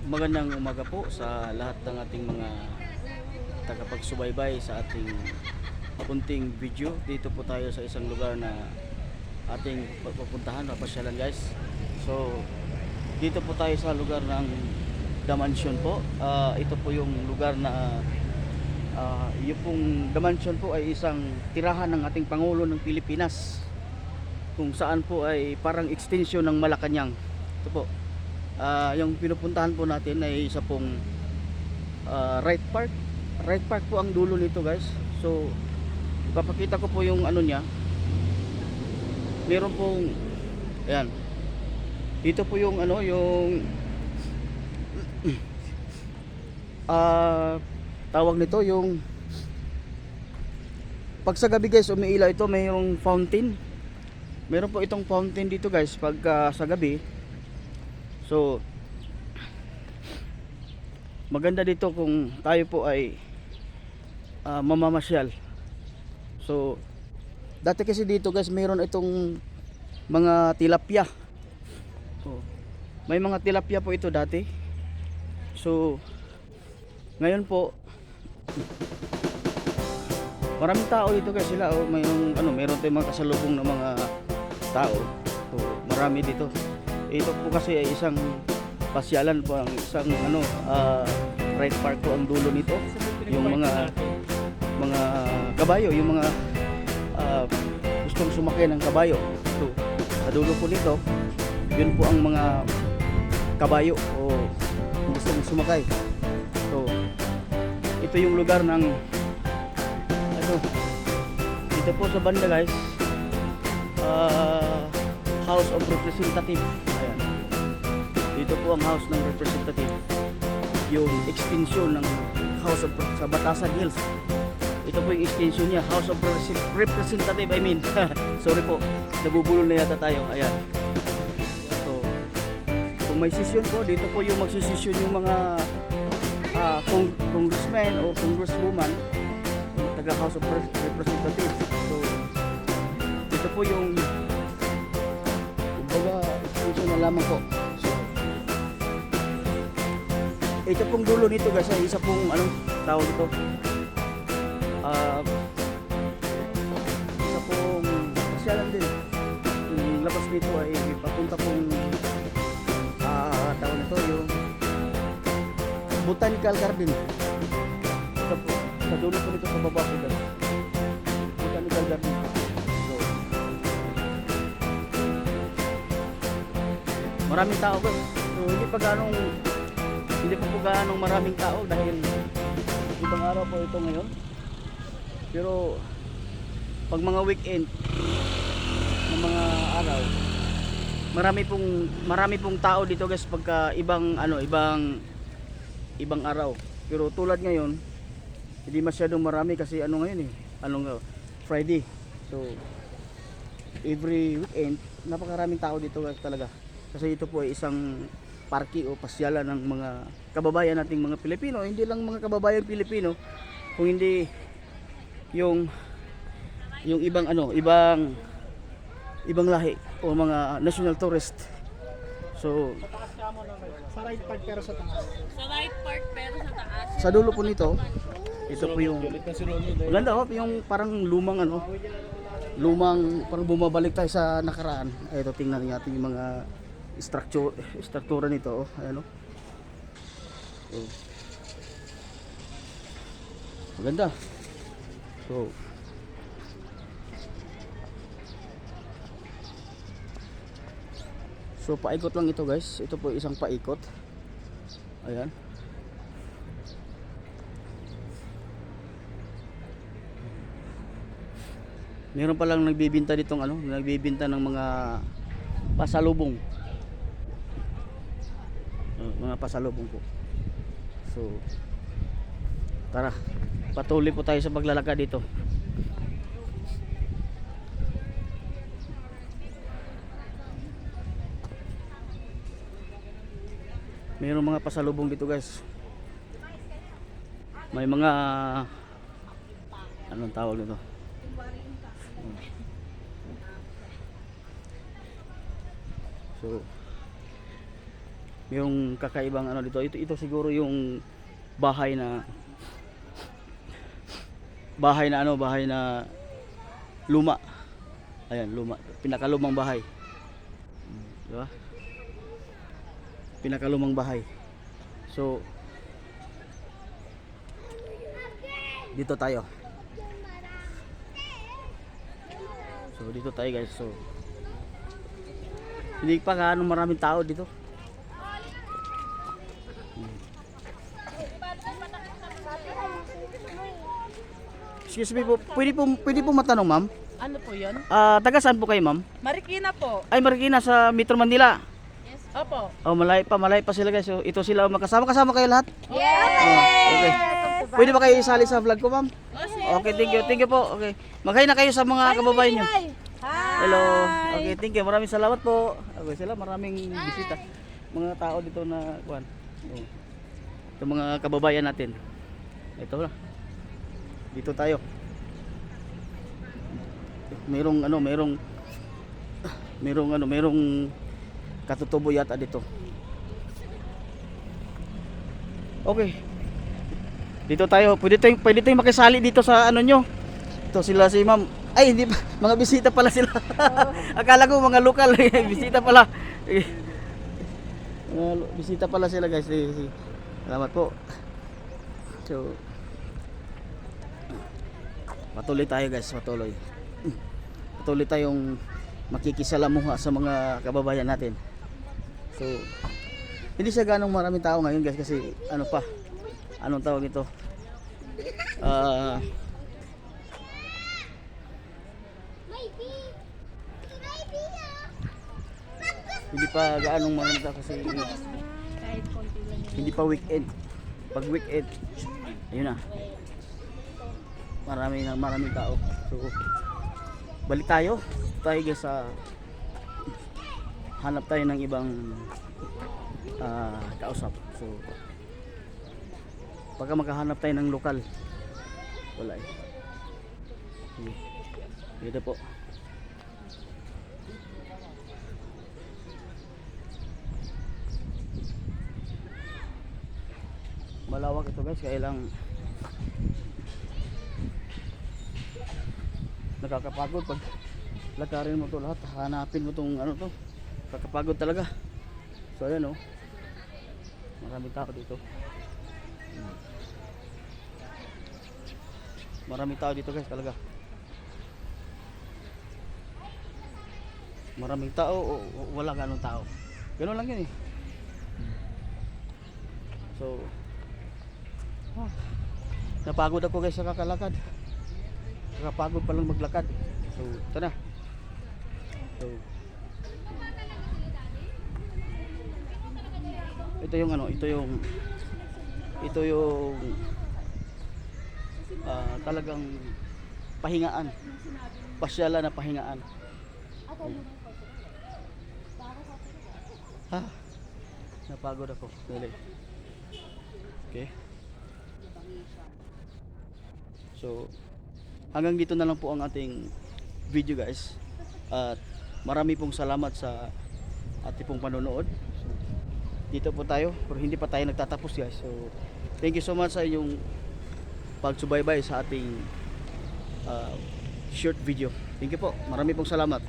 Magandang umaga po sa lahat ng ating mga tagapagsubaybay sa ating punting video. Dito po tayo sa isang lugar na ating pupuntahan, papasyalan guys. So dito po tayo sa lugar ng The Mansion po. Ito po yung lugar na yung pong The Mansion po ay isang tirahan ng ating Pangulo ng Pilipinas, kung saan po ay parang extension ng Malacanang. Ito po. Yung pinupuntahan po natin ay isa pong Wright Park. Wright Park po ang dulo nito guys. So ipapakita ko po yung ano niya. Meron pong ayan. Dito po yung ano, yung tawag nito yung pag sa gabi guys umiilaw ito, mayroong fountain. Meron po itong fountain dito guys pag sa gabi. So maganda dito kung tayo po ay mamamasyal. So dati kasi dito guys mayroon itong mga tilapia. So, may mga tilapia po ito dati. So ngayon po maraming tao dito guys sila. Mayroon tayong mga kasalubong na mga tao. So marami dito. Ito po kasi ay isang pasyalan po, ang isang Wright Park po ang dulo nito. Yung mga kabayo, yung mga gustong sumakay ng kabayo. So sa dulo po nito, yun po ang mga kabayo o gustong sumakay. So ito yung lugar ng dito po sa banda guys, House of Representative. Ayan. Dito po ang House ng Representative. Yung extension ng House of sa Batasan Hills. Ito po yung extension niya, House of Representative, I mean. Sorry po, nabubulol na yata tayo. Ayan. So, kung may session po, dito po yung magsisession yung mga congressmen o congresswoman, taga House of Representative. So, dito po yung extension na lamang po. So, ito pong dulo nito guys ay isa pong tawag ito, isa pong pasyalan din. Yung labas nito ay papunta pong tawag nito yung Botanical Garden. Ito po sa dulo po nito sa baba po guys, Botanical Garden. Maraming tao guys. So hindi pa ganong maraming tao dahil ibang araw po ito ngayon. Pero pag mga weekend ng mga araw, marami pong tao dito guys pagka ibang araw. Pero tulad ngayon, hindi masyadong marami kasi ngayon Friday. So every weekend napakaraming tao dito guys talaga. Kasi ito po ay isang parke o pasyalan ng mga kababayan nating mga Pilipino. Hindi lang mga kababayan Pilipino, kung hindi yung ibang ibang lahi o mga national tourist. So sa right park pero sa taas. Sa right park pero sa taas. sa dulo po nito, ito po yung maganda yung parang lumang parang bumabalik tayo sa nakaraan. Ito tingnan natin yung mga struktura nito. Ayan maganda. So paikot lang ito guys. Ito po isang paikot. Ayan. Meron pa lang nagbibinta ditong nagbibinta ng mga pasalubong. Mga pasalubong po. So tara, patuloy po tayo sa paglalakad dito. Mayroong mga pasalubong dito guys. May mga anong tawag nito? So mayroong kakaibang ano dito. Ito siguro yung bahay na bahay na luma. Ayan, luma. Pinakalumang bahay. Di ba? Pinakalumang bahay. So dito tayo. So dito tayo guys. So hindi pa gaano maraming tao dito. Excuse me po, pwede po matanong ma'am? Ano po yun? Taga saan po kayo ma'am? Marikina po. Ay, Marikina sa Metro Manila. Opo. Oh, malay pa sila guys. So ito sila kasama kayo lahat? Yes! Okay. Pwede ba kayo isali sa vlog ko ma'am? Okay, thank you po. Okay. Maghay na kayo sa mga kababayan nyo. Hello. Okay, thank you. Maraming salamat po. Okay, sila maraming bisita. Mga tao dito na kuan. Oh. Ito mga kababayan natin. Ito na. Dito tayo. Merong katutubo yata dito. Okay. Dito tayo. Pwede tayong makisali dito sa ano nyo. Ito sila si ma'am. Ay, hindi pa. Mga bisita pala sila. Akala ko mga lokal. Bisita pala. Mga bisita pala sila guys. Salamat po. So, patuloy tayo guys. Patuloy tayong makikisalamuha sa mga kababayan natin. So, hindi siya ganong maraming tao ngayon guys kasi anong tawag ito? Hindi pa gaanong maraming tao kasi hindi pa weekend. Pag weekend, ayun na. Maraming tao. So, balik tayo guys sa hanap tayo ng ibang kausap. So pagka makahanap tayo ng lokal, wala eh. Sige. Dito po. Malawak ito guys, kaya lang nakakapagod pag lakarin mo to lahat, hanapin mo tong ano to, kakapagod talaga. So ayan maraming tao dito, maraming tao dito guys talaga, maraming tao o wala ganong tao, ganoon lang yun eh. So napagod ako guys sa kakalakad, nakapagod pa lang maglakad. So ito na. So ito yung talagang pahingaan, pasyalan na pahingaan. Napagod ako really. Okay, so hanggang dito na lang po ang ating video guys, at marami pong salamat sa ating pong panonood. So, dito po tayo, pero hindi pa tayo nagtatapos guys. So thank you so much sa inyong pagsubaybay sa ating short video. Thank you po, marami pong salamat.